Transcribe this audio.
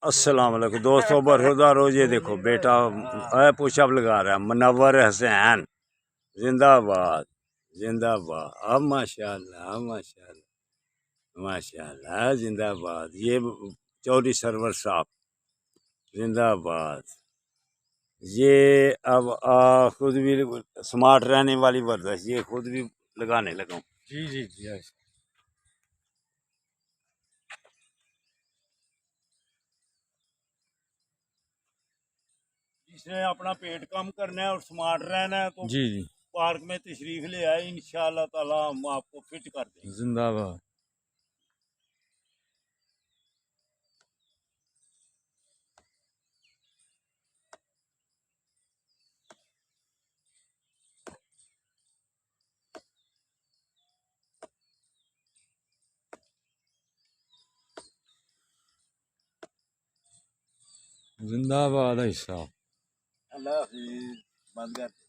السلام علیکم دوستوں، برخودار ہو. یہ دیکھو بیٹا پش اپ لگا رہا ہے، منور حسین. زندہ باد زندہ باد. اب ماشاء اللہ اب ماشاء اللہ ماشاء اللہ زندہ باد. یہ چودھری سرور صاحب زندہ باد. یہ اب خود بھی سمارٹ رہنے والی ورزش یہ خود بھی لگانے لگا ہوں. جی جی جی. جس نے اپنا پیٹ کم کرنا ہے اور سمارٹ رہنا ہے تو جی جی پارک میں تشریف لے آئے، انشاءاللہ تعالی ہم آپ کو فٹ کر دیں گے. زندہ باد. زندہ باد ہے صاحب. اللہ حافظ. بند کر.